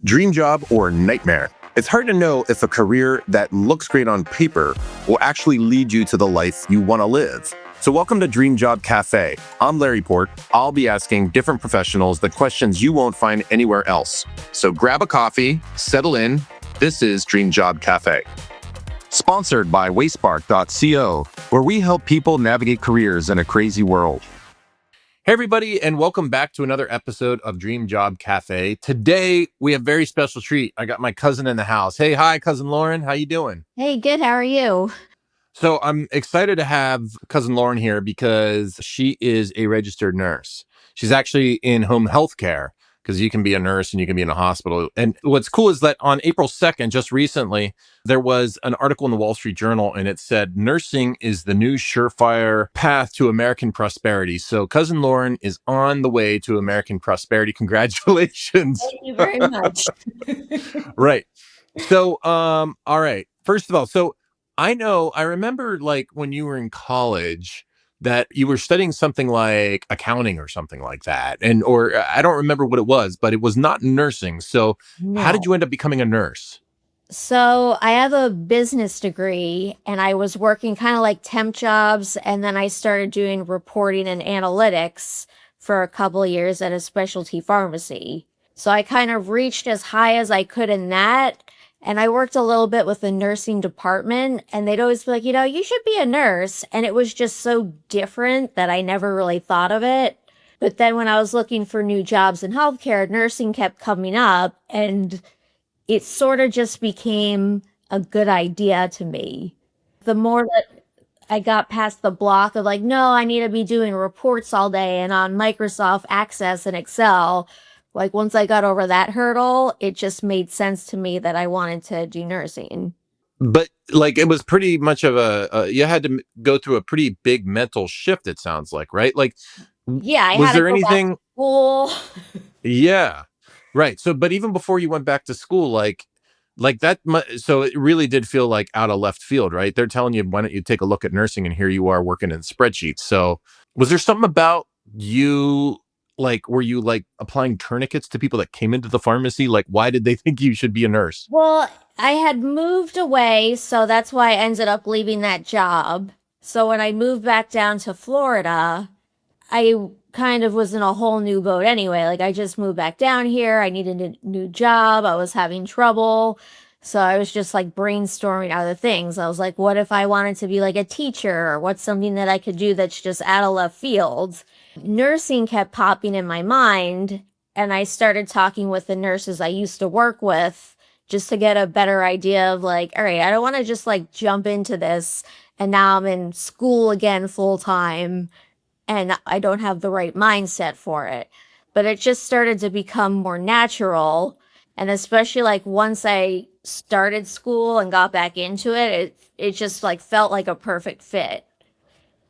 Dream job or nightmare? It's hard to know if a career that looks great on paper will actually lead you to the life you want to live. So welcome to Dream Job Cafe. I'm Larry Port. I'll be asking different professionals the questions you won't find anywhere else. So grab a coffee, settle in. This is Dream Job Cafe. Sponsored by Wayspark.co, where we help people navigate careers in a crazy world. Hey, everybody, and welcome back to another episode of Dream Job Cafe. Today, we have a very special treat. I got my cousin in the house. Hey, hi, cousin Lauren. How you doing? Hey, good. How are you? So I'm excited to have cousin Lauren here because she is a registered nurse. She's actually in home health care because you can be a nurse and you can be in a hospital. And what's cool is that on April 2nd, just recently, there was an article in the Wall Street Journal and it said, nursing is the new surefire path to American prosperity. So cousin Lauren is on the way to American prosperity. Congratulations. Thank you very much. Right. So, all right. First of all, I remember like when you were in college that you were studying something like accounting or something like that. Or I don't remember what it was, but it was not nursing. So how did No. you end up becoming a nurse? So I have a business degree and I was working kind of like temp jobs. And then I started doing reporting and analytics for a couple of years at a specialty pharmacy. So I kind of reached as high as I could in that. And I worked a little bit with the nursing department and they'd always be like, you should be a nurse. And it was just so different that I never really thought of it. But then when I was looking for new jobs in healthcare, nursing kept coming up and it sort of just became a good idea to me. The more that I got past the block of like, no, I need to be doing reports all day and on Microsoft Access and Excel. Like once I got over that hurdle, it just made sense to me that I wanted to do nursing. But like it was pretty much of you had to go through a pretty big mental shift, it sounds like, right? Like, Yeah, I was had to there go back to anything? school. Yeah. Right. So, but even before you went back to school, like that, so it really did feel like out of left field, right? They're telling you, why don't you take a look at nursing? And here you are working in spreadsheets. So, was there something about you, like, were you like applying tourniquets to people that came into the pharmacy? Like, why did they think you should be a nurse? Well, I had moved away, so that's why I ended up leaving that job. So when I moved back down to Florida, I kind of was in a whole new boat anyway. Like I just moved back down here. I needed a new job. I was having trouble. So I was just like brainstorming other things. I was like, what if I wanted to be like a teacher or what's something that I could do that's just out of left field? Nursing kept popping in my mind. And I started talking with the nurses I used to work with just to get a better idea of like, all right, I don't want to just like jump into this. And now I'm in school again full time and I don't have the right mindset for it. But it just started to become more natural. And especially like once I started school and got back into it, it just like felt like a perfect fit.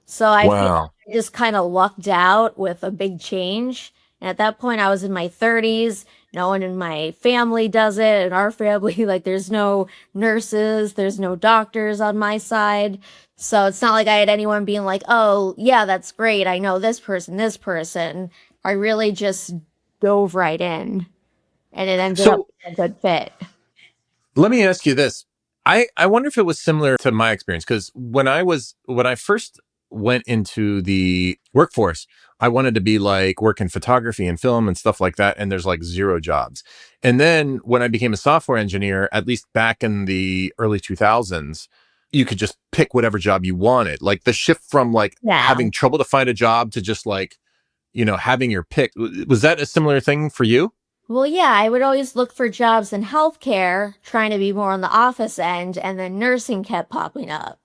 So I feel Wow. like I just kind of lucked out with a big change. And at that point, I was in my 30s. No one in my family does it. In our family, like there's no nurses, there's no doctors on my side. So it's not like I had anyone being like, oh, yeah, that's great. I know this person, this person. I really just dove right in and it ended up So being a good fit. let me ask you this. I wonder if it was similar to my experience because when I first went into the workforce, I wanted to be like work in photography and film and stuff like that. And there's like zero jobs. And then when I became a software engineer, at least back in the early 2000s, you could just pick whatever job you wanted. Like the shift from like Yeah. having trouble to find a job to just like, having your pick. Was that a similar thing for you? Well, yeah, I would always look for jobs in healthcare, trying to be more on the office end, and then nursing kept popping up.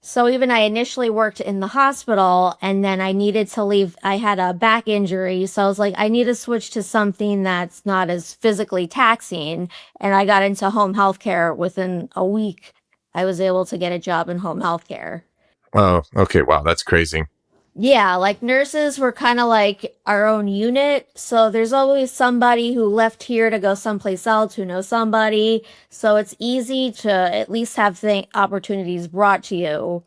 So even I initially worked in the hospital and then I needed to leave. I had a back injury. So I was like, I need to switch to something that's not as physically taxing. And I got into home healthcare within a week. I was able to get a job in home healthcare. Oh, okay. Wow. That's crazy. Yeah, like nurses were kind of like our own unit. So there's always somebody who left here to go someplace else who knows somebody. So it's easy to at least have opportunities brought to you.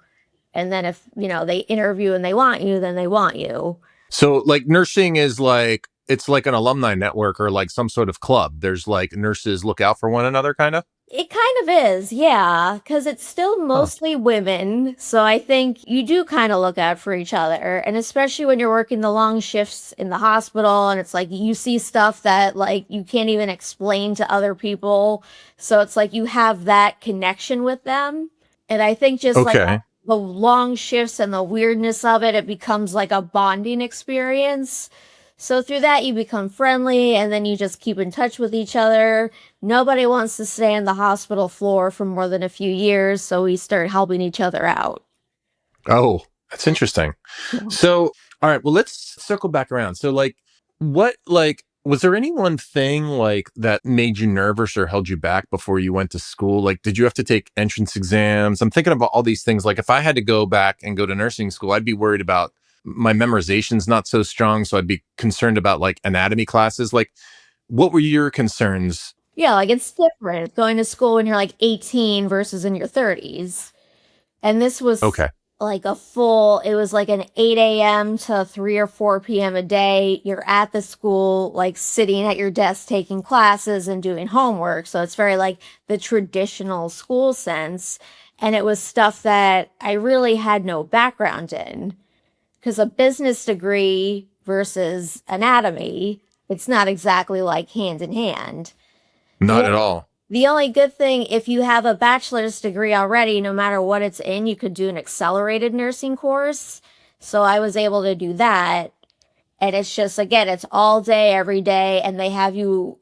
And then if, they interview and they want you, then they want you. So like nursing is like it's like an alumni network or like some sort of club. There's like nurses look out for one another, kind of. It kind of is, yeah, because it's still Huh. mostly women. So I think you do kind of look out for each other. And especially when you're working the long shifts in the hospital and it's like you see stuff that like you can't even explain to other people. So it's like you have that connection with them. And I think just like Okay. the long shifts and the weirdness of it, it becomes like a bonding experience. So through that, you become friendly and then you just keep in touch with each other. Nobody wants to stay on the hospital floor for more than a few years, so we start helping each other out. Oh, that's interesting. Yeah. So, all right, well, let's circle back around. So, like, what, like, was there any one thing like that made you nervous or held you back before you went to school? Like, did you have to take entrance exams? I'm thinking about all these things. Like, if I had to go back and go to nursing school, I'd be worried about my memorization's not so strong. So I'd be concerned about like anatomy classes. Like, what were your concerns? Yeah, like it's different going to school when you're like 18 versus in your 30s. And this was Okay. like it was like an 8 a.m. to 3 or 4 p.m. a day. You're at the school, like sitting at your desk taking classes and doing homework. So it's very like the traditional school sense. And it was stuff that I really had no background in. Because a business degree versus anatomy, it's not exactly like hand in hand. The Not at all. the only good thing, if you have a bachelor's degree already, no matter what it's in, you could do an accelerated nursing course. So I was able to do that. And it's just, again, it's all day, every day, and they have you,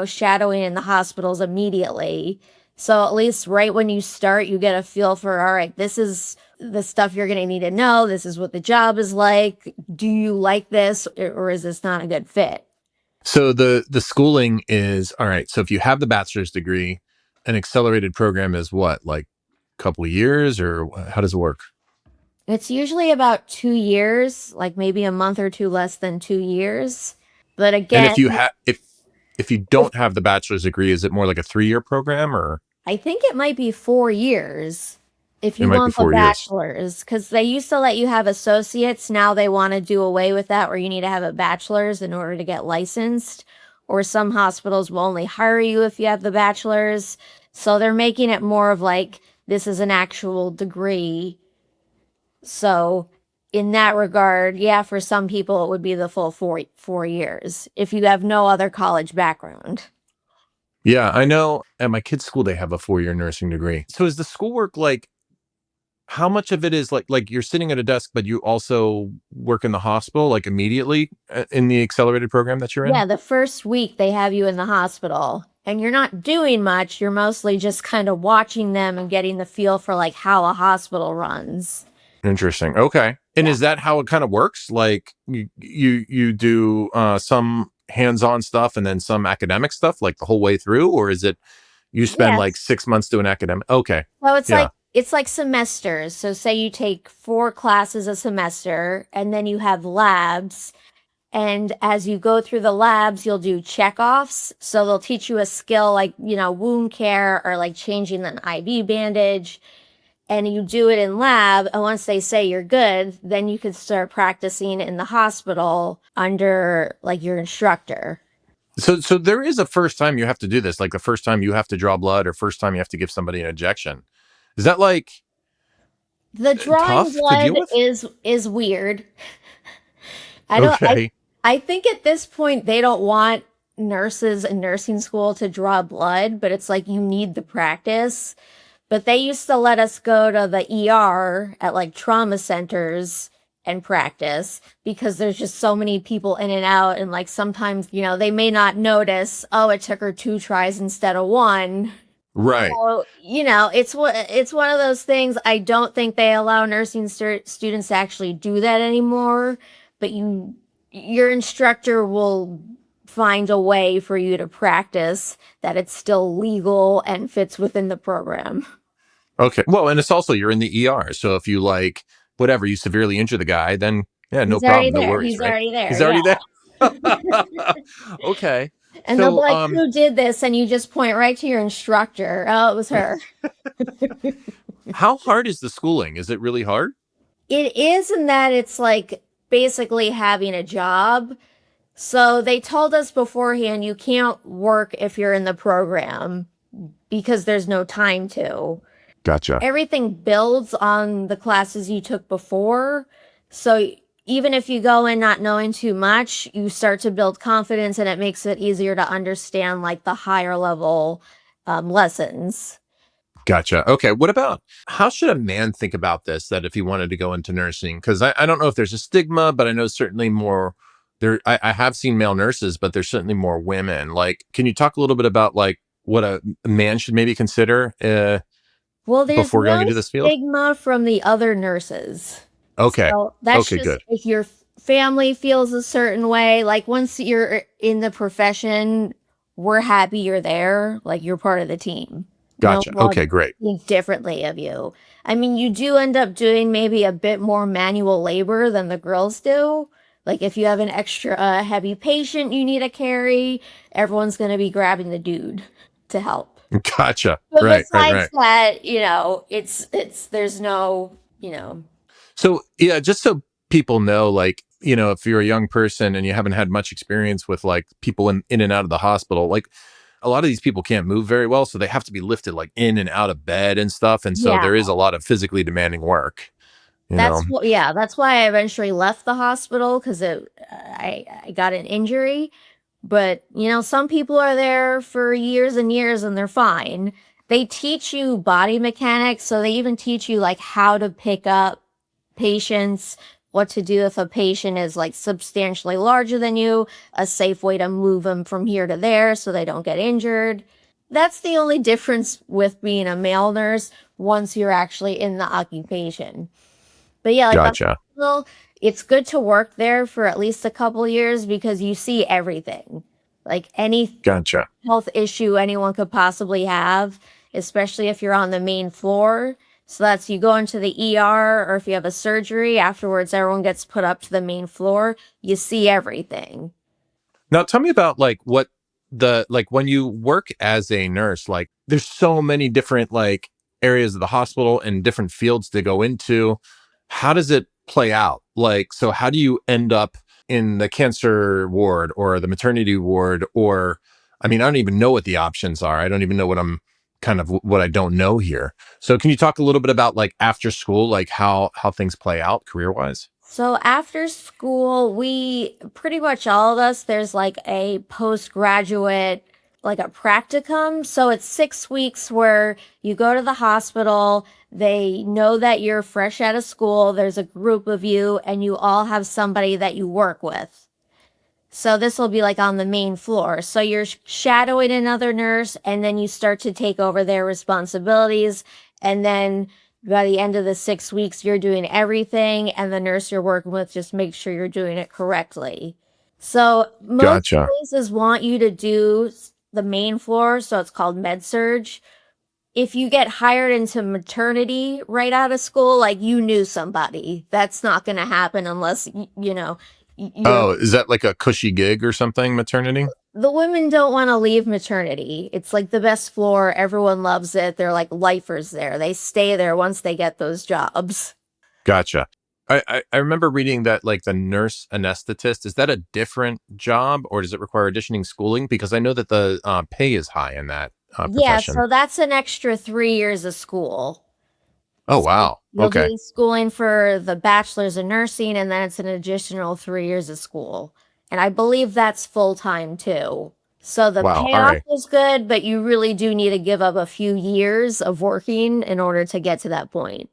shadowing in the hospitals immediately. So at least right when you start, you get a feel for, all right, this is the stuff you're going to need to know. This is what the job is like. Do you like this, or is this not a good fit? So the schooling is all right. So if you have the bachelor's degree, an accelerated program is what, like a couple of years, or how does it work? It's usually about 2 years, like maybe a month or two less than 2 years. But And again, if you if don't have the bachelor's degree, is it more like a 3 year program, or I think it might be 4 years if it you might be want the 4 years? bachelor's, because they used to let you have associates. Now they want to do away with that, where you need to have a bachelor's in order to get licensed. Or some hospitals will only hire you if you have the bachelor's. So they're making it more of like this is an actual degree. So in that regard, yeah, for some people it would be the full four years if you have no other college background. Yeah, I know. At my kids' school, they have a 4 year nursing degree. So is the schoolwork like? How much of it is like you're sitting at a desk, but you also work in the hospital like immediately in the accelerated program that you're in? Yeah, the first week they have you in the hospital and you're not doing much. You're mostly just kind of watching them and getting the feel for like how a hospital runs. Interesting. Okay. And Yeah. is that how it kind of works? Like you do some hands-on stuff and then some academic stuff like the whole way through, or is it you spend like Yes. 6 months doing academic? Okay. So Yeah. it's like semesters. So say you take 4 classes a semester and then you have labs. And as you go through the labs, you'll do checkoffs. So they'll teach you a skill like, wound care or like changing an IV bandage. And you do it in lab. And once they say you're good, then you can start practicing in the hospital under like your instructor. So there is a first time you have to do this, like the first time you have to draw blood or first time you have to give somebody an injection. Is that like The drawing tough to blood deal with? is weird. I don't I Okay. I think at this point they don't want nurses in nursing school to draw blood, but it's like you need the practice. But they used to let us go to the ER at like trauma centers and practice because there's just so many people in and out. And like sometimes, they may not notice, oh, it took her 2 tries instead of one. Right. So, it's one of those things. I don't think they allow nursing students to actually do that anymore, but your instructor will find a way for you to practice that it's still legal and fits within the program. Okay. Well, and it's also you're in the ER. So if you like whatever, you severely injure the guy, then yeah, no He's already problem, no there. worries, He's right? already there. He's Yeah. already there. Okay. And they'll be So like, who did this? And you just point right to your instructor. Oh, it was her. how hard is the schooling? Is it really hard? It is in that it's like basically having a job. So they told us beforehand you can't work if you're in the program because there's no time to. Gotcha. Everything builds on the classes you took before. So even if you go in not knowing too much, you start to build confidence and it makes it easier to understand like the higher level lessons. Gotcha. Okay. What about how should a man think about this? That if he wanted to go into nursing, because I don't know if there's a stigma, but I know certainly more there. I have seen male nurses, but there's certainly more women. Like, can you talk a little bit about like what a man should maybe consider Well, there's before going no into this field? stigma from the other nurses. Okay. So that's Okay. just Good. if your family feels a certain way, like once you're in the profession, we're happy you're there, like you're part of the team. No Gotcha. one Okay. Great. thinks differently of you. I mean, you do end up doing maybe a bit more manual labor than the girls do. Like if you have an extra heavy patient you need to carry, everyone's going to be grabbing the dude to help. Gotcha. But Right. Right. besides Right. that, it's there's no, So, yeah, just so people know, like, if you're a young person and you haven't had much experience with like people in and out of the hospital, like a lot of these people can't move very well. So they have to be lifted like in and out of bed and stuff. And so yeah. there is a lot of physically demanding work, you know? That's why I eventually left the hospital because I got an injury. But some people are there for years and years and they're fine. They teach you body mechanics, so they even teach you like how to pick up patients, what to do if a patient is like substantially larger than you, a safe way to move them from here to there so they don't get injured. That's the only difference with being a male nurse once you're actually in the occupation. But yeah, like the Gotcha. hospital, it's good to work there for at least a couple years because you see everything. Like any Gotcha. health issue anyone could possibly have, especially if you're on the main floor. So that's you go into the ER or if you have a surgery, afterwards everyone gets put up to the main floor. You see everything. Now tell me about like what like when you work as a nurse, like there's so many different like areas of the hospital and different fields to go into. How does it play out? Like, so how do you end up in the cancer ward or the maternity ward? Or, I mean, I don't even know what the options are. I don't even know what I'm kind of what I don't know here. So can you talk a little bit about like after school, like how things play out career wise? So after school, we pretty much all of us, there's like a postgraduate, like a practicum. So it's 6 weeks where you go to the hospital. They know that you're fresh out of school. There's a group of you, and you all have somebody that you work with. So this will be like on the main floor. So you're shadowing another nurse and then you start to take over their responsibilities. And then by the end of the 6 weeks, you're doing everything. And the nurse you're working with just makes sure you're doing it correctly. So most Gotcha. places want you to do the main floor. So it's called Med-Surg. If you get hired into maternity right out of school, like you knew somebody, that's not going to happen unless, you're Oh, is that like a cushy gig or something, maternity? the women don't want to leave maternity. It's like the best floor. Everyone loves it. They're like lifers there. They stay there once they get those jobs. Gotcha. I remember reading that like the nurse anesthetist, is that a different job or does it require additioning schooling? Because I know that the pay is high in that Yeah, profession. so that's an extra 3 years of school. Oh, So wow. you'll Okay. be schooling for the bachelor's in nursing, and then it's an additional 3 years of school. And I believe that's full time too. So the Wow. All payoff right. is good, but you really do need to give up a few years of working in order to get to that point.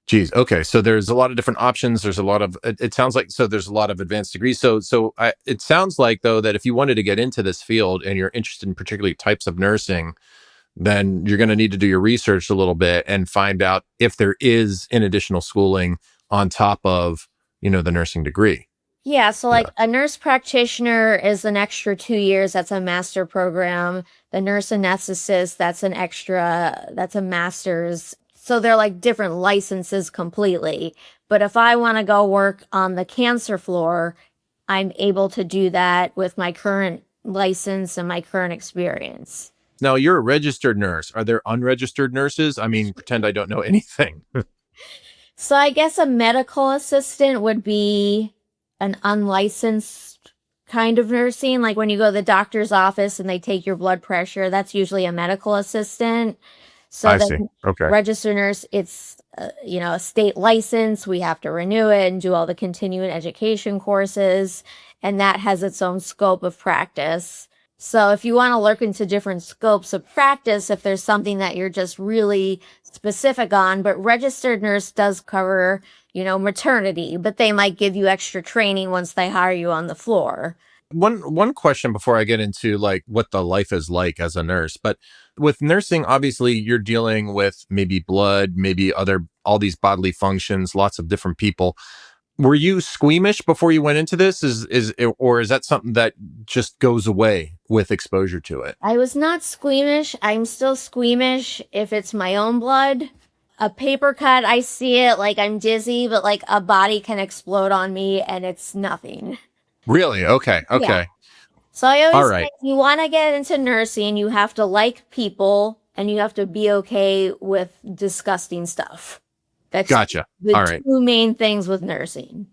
Geez. Okay. So there's a lot of different options. There's a lot of, it sounds like, so there's a lot of advanced degrees. It sounds like though that if you wanted to get into this field and you're interested in particularly types of nursing, then you're going to need to do your research a little bit and find out if there is an additional schooling on top of, the nursing degree. Yeah, so Yeah. like a nurse practitioner is an extra 2 years. That's a master program. The nurse anesthetist, that's a master's. So they're like different licenses completely. But if I want to go work on the cancer floor, I'm able to do that with my current license and my current experience. Now you're a registered nurse. Are there unregistered nurses? I mean, pretend I don't know anything. So I guess a medical assistant would be an unlicensed. kind of nursing. Like when you go to the doctor's office and they take your blood pressure, that's usually a medical assistant. So I see. the Okay. registered nurse, it's a state license. We have to renew it and do all the continuing education courses, and that has its own scope of practice. So if you want to look into different scopes of practice, if there's something that you're just really specific on, but registered nurse does cover, maternity, but they might give you extra training once they hire you on the floor. One question before I get into like what the life is like as a nurse, but with nursing, obviously you're dealing with maybe blood, maybe other all these bodily functions, lots of different people. Were you squeamish before you went into this? Or is that something that just goes away with exposure to it? I was not squeamish. I'm still squeamish if it's my own blood. A paper cut, I see it like I'm dizzy, but like a body can explode on me and it's nothing. Really? Okay. Yeah. Okay. So I All always say right. if you want to get into nursing, you have to like people and you have to be okay with disgusting stuff. That's Gotcha. the All right. two main things with nursing.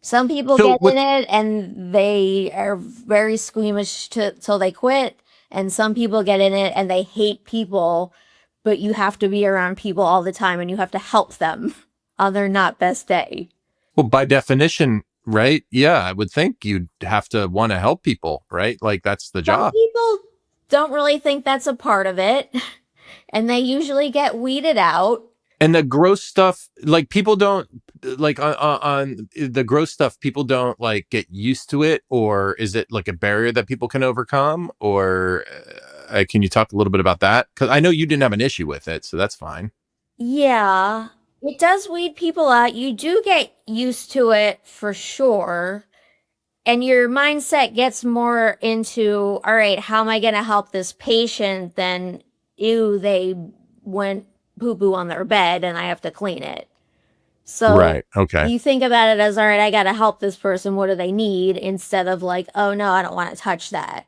Some people So get in with it and they are very squeamish till they quit, and some people get in it and they hate people, but you have to be around people all the time and you have to help them on their not best day. Well, by definition, right? Yeah, I would think you'd have to want to help people, right? Like that's the Some job. people don't really think that's a part of it, and they usually get weeded out. And the gross stuff, like people don't like on the gross stuff, people don't like get used to it, or is it like a barrier that people can overcome? Or can you talk a little bit about that? Because I know you didn't have an issue with it, so that's fine. Yeah, it does weed people out. You do get used to it for sure. And your mindset gets more into, all right, how am I going to help this patient than, ew, they went poo poo on their bed and I have to clean it. So Right. Okay. you think about it as, all right, I got to help this person. What do they need? Instead of like, oh no, I don't want to touch that.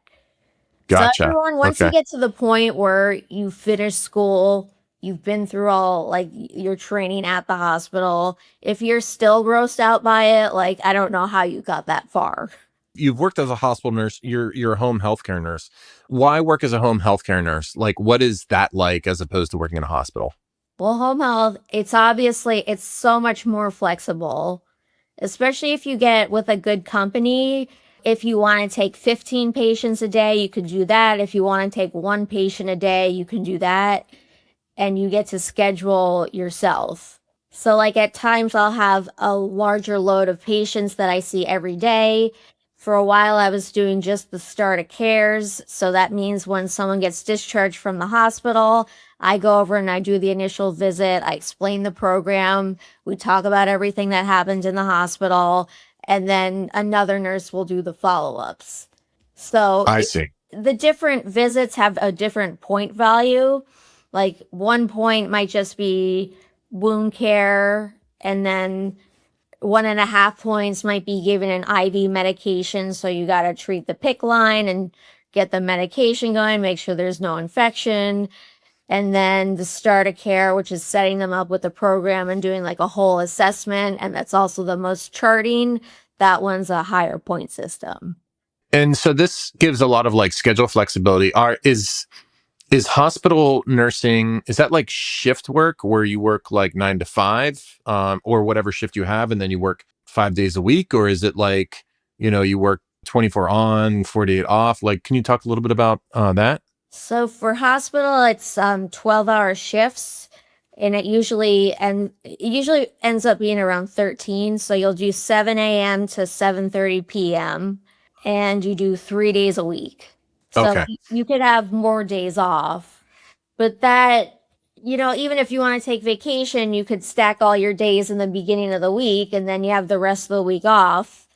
So Gotcha. everyone, once you Okay. get to the point where you finish school, you've been through all like your training at the hospital. If you're still grossed out by it, like I don't know how you got that far. You've worked as a hospital nurse. You're a home healthcare nurse. Why work as a home healthcare nurse? Like, what is that like as opposed to working in a hospital? Well, home health, it's so much more flexible, especially if you get with a good company. If you want to take 15 patients a day, you can do that. If you want to take one patient a day, you can do that. And you get to schedule yourself. So, like at times, I'll have a larger load of patients that I see every day. For a while, I was doing just the start of cares. So that means when someone gets discharged from the hospital, I go over and I do the initial visit. I explain the program. We talk about everything that happened in the hospital. And then another nurse will do the follow ups. So I see. the different visits have a different point value. Like one point might just be wound care, and then 1.5 points might be given an IV medication. So you got to treat the PIC line and get the medication going, make sure there's no infection. And then the start of care, which is setting them up with the program and doing like a whole assessment. And that's also the most charting. That one's a higher point system. And so this gives a lot of like schedule flexibility. Is hospital nursing, is that like shift work where you work like 9 to 5, or whatever shift you have, and then you work 5 days a week? Or is it like, you work 24 on, 48 off? Like, can you talk a little bit about that? So for hospital, it's 12-hour shifts, and it usually ends up being around 13. So you'll do 7 a.m. to 7:30 p.m. and you do 3 days a week. So Okay. you could have more days off, but that, even if you want to take vacation, you could stack all your days in the beginning of the week and then you have the rest of the week off,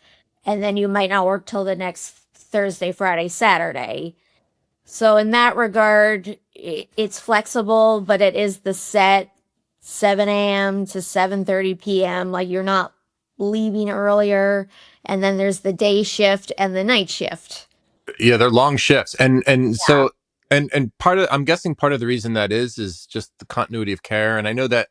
and then you might not work till the next Thursday, Friday, Saturday. So in that regard, it's flexible, but it is the set 7 a.m. to 7:30 p.m. Like you're not leaving earlier. And then there's the day shift and the night shift. Yeah, they're long shifts. And Yeah. so and I'm guessing part of the reason that is just the continuity of care. And I know that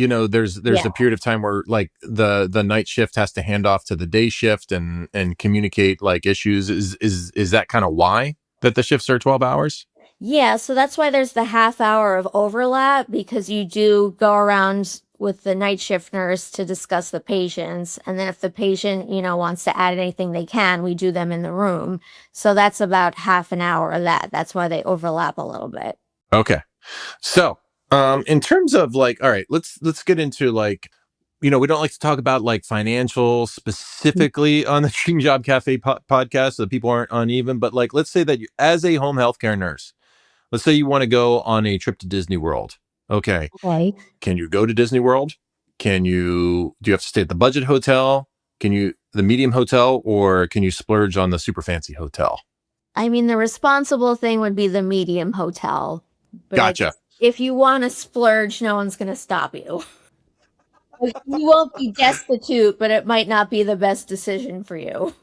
there's Yeah. a period of time where like the night shift has to hand off to the day shift and communicate like issues. Is that kind of why that the shifts are 12 hours? Yeah, so that's why there's the half hour of overlap because you do go around with the night shift nurse to discuss the patients. And then if the patient, wants to add anything they can, we do them in the room. So that's about half an hour of that. That's why they overlap a little bit. Okay. So, in terms of like, all right, let's get into like, we don't like to talk about like financial specifically on the Dream Job Cafe podcast, so that people aren't uneven. But like, let's say that you, as a home healthcare nurse, let's say you want to go on a trip to Disney World. Okay, Okay. can you go to Disney World? Do you have to stay at the budget hotel? Can you the medium hotel, or can you splurge on the super fancy hotel? I mean, the responsible thing would be the medium hotel. But I Gotcha. guess if you want to splurge, no one's going to stop you. You won't be destitute, but it might not be the best decision for you.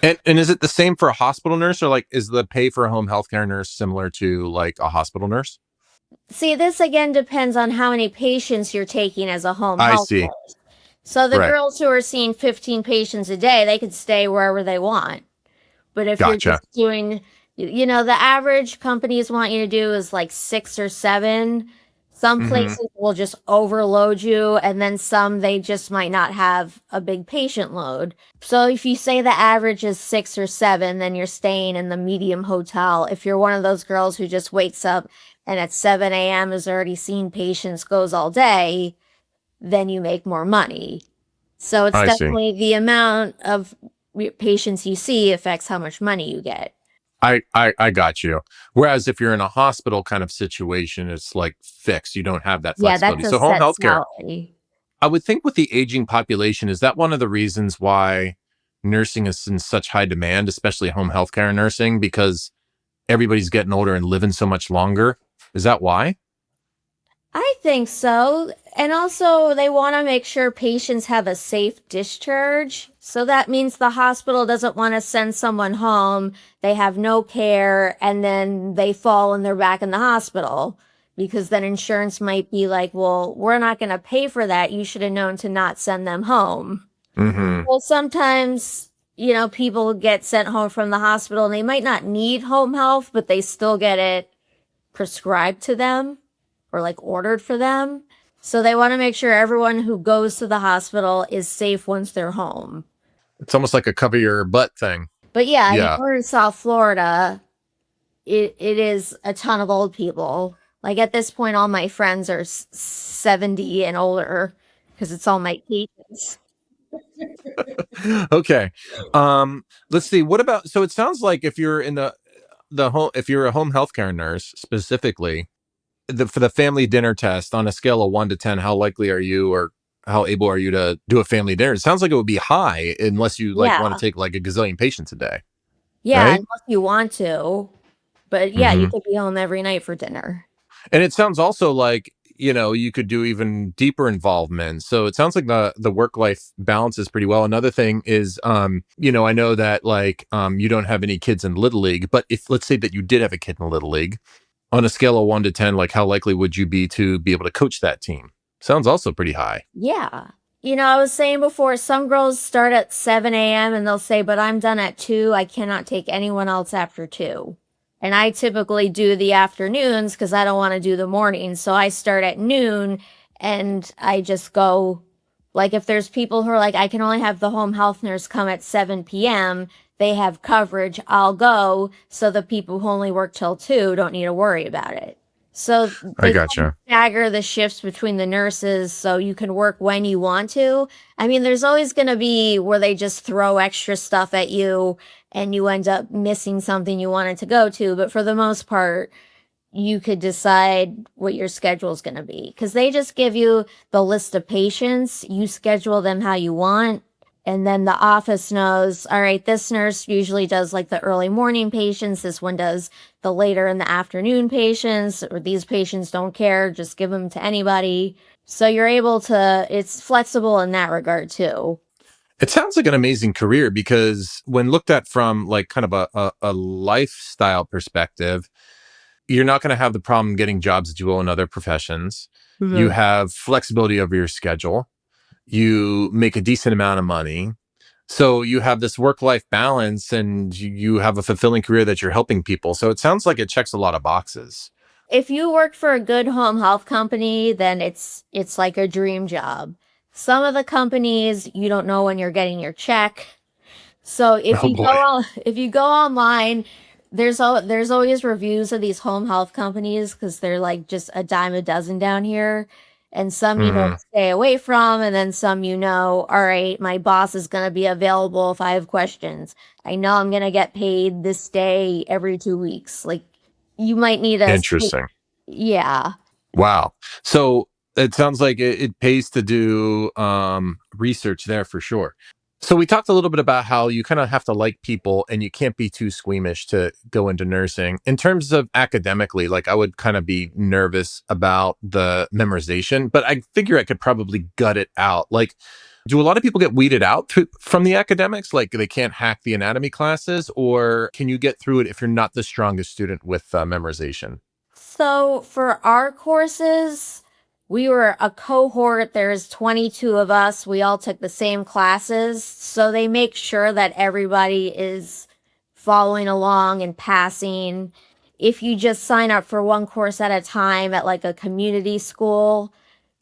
And is it the same for a hospital nurse, or like is the pay for a home healthcare nurse similar to like a hospital nurse? See, this again depends on how many patients you're taking as a home I health see. nurse. So the Right. girls who are seeing 15 patients a day, they could stay wherever they want. But if you're Gotcha. just doing, the average companies want you to do is like 6 or 7. Some Hmm. places will just overload you, and then some they just might not have a big patient load. So if you say the average is 6 or 7, then you're staying in the medium hotel. If you're one of those girls who just wakes up and at 7 a.m. has already seen patients, goes all day, then you make more money. So it's I see. definitely the amount of patients you see affects how much money you get. I got you. Whereas if you're in a hospital kind of situation, it's like fixed. You don't have that Yeah, flexibility. that's a So home set healthcare, salary. I would think with the aging population, is that one of the reasons why nursing is in such high demand, especially home healthcare nursing, because everybody's getting older and living so much longer? Is that why? I think so. And also, they want to make sure patients have a safe discharge. So that means the hospital doesn't want to send someone home, they have no care, and then they fall and they're back in the hospital. Because then insurance might be like, well, we're not going to pay for that. You should have known to not send them home. Hmm. Well, sometimes, people get sent home from the hospital and they might not need home health, but they still get it prescribed to them or like ordered for them. So they want to make sure everyone who goes to the hospital is safe once they're home. It's almost like a cover your butt thing. But yeah, I mean, Yeah. we're in South Florida. It is a ton of old people. Like at this point, all my friends are 70 and older because it's all my patients. Okay. Let's see. What about, so it sounds like if you're in the home, if you're a home healthcare nurse specifically, for the family dinner test on a scale of 1 to 10, how likely are you, or how able are you to do a family dinner? It sounds like it would be high unless you like want Yeah. to take like a gazillion patients a day, Yeah, right? unless you want to. But yeah, you Hmm. could be home every night for dinner. And it sounds also like, you could do even deeper involvement. So it sounds like the work life balance is pretty well. Another thing is, I know that like you don't have any kids in little league, but if let's say that you did have a kid in little league, on a scale of 1 to 10, like how likely would you be to be able to coach that team? Sounds also pretty high. Yeah. I was saying before, some girls start at 7 a.m. and they'll say, but I'm done at 2. I cannot take anyone else after 2. And I typically do the afternoons because I don't want to do the mornings. So I start at noon and I just go, like, if there's people who are like, I can only have the home health nurse come at 7 p.m., they have coverage, I'll go. So the people who only work till 2 don't need to worry about it. So I they kind of gotcha. stagger the shifts between the nurses so you can work when you want to. I mean, there's always going to be where they just throw extra stuff at you and you end up missing something you wanted to go to. But for the most part, you could decide what your schedule is going to be because they just give you the list of patients. You schedule them how you want. And then the office knows, all right, this nurse usually does like the early morning patients. This one does the later in the afternoon patients, or these patients don't care. Just give them to anybody. So you're able to, it's flexible in that regard too. It sounds like an amazing career because when looked at from like kind of a lifestyle perspective, You're not going to have the problem getting jobs that you will in other professions. You Mhm. have flexibility over your schedule. You make a decent amount of money. So you have this work-life balance and you have a fulfilling career that you're helping people. So it sounds like it checks a lot of boxes. If you work for a good home health company, then it's like a dream job. Some of the companies, you don't know when you're getting your check. So Oh boy. if you go online, there's always reviews of these home health companies because they're like just a dime a dozen down here. And some Mhm. stay away from, and then some all right, my boss is gonna be available if I have questions. I know I'm gonna get paid this day every 2 weeks. Like you might need Interesting. yeah. Wow. So it sounds like it pays to do research there for sure. So we talked a little bit about how you kind of have to like people and you can't be too squeamish to go into nursing. In terms of academically, like I would kind of be nervous about the memorization, but I figure I could probably gut it out. Like, do a lot of people get weeded out from the academics? Like they can't hack the anatomy classes, or can you get through it if you're not the strongest student with memorization? So for our courses, we were a cohort. There's 22 of us. We all took the same classes. So they make sure that everybody is following along and passing. If you just sign up for one course at a time at like a community school,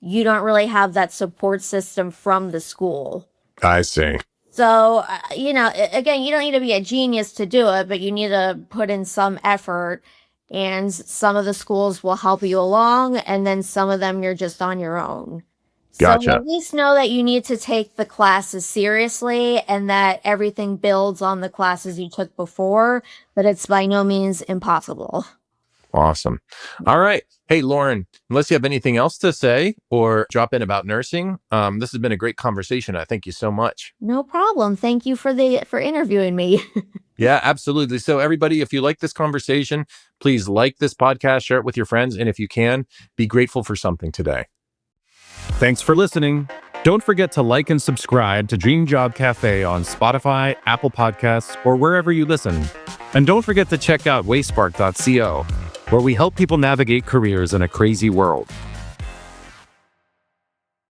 you don't really have that support system from the school. I see. So, again, you don't need to be a genius to do it, but you need to put in some effort. And some of the schools will help you along, and then some of them you're just on your own. So Gotcha. at least know that you need to take the classes seriously and that everything builds on the classes you took before, but it's by no means impossible. Awesome. All right. Hey, Lauren, unless you have anything else to say or drop in about nursing, this has been a great conversation. I thank you so much. No problem. Thank you for interviewing me. Yeah, absolutely. So, everybody, if you like this conversation, please like this podcast, share it with your friends, and if you can, be grateful for something today. Thanks for listening. Don't forget to like and subscribe to Dream Job Cafe on Spotify, Apple Podcasts, or wherever you listen. And don't forget to check out wayspark.co, where we help people navigate careers in a crazy world.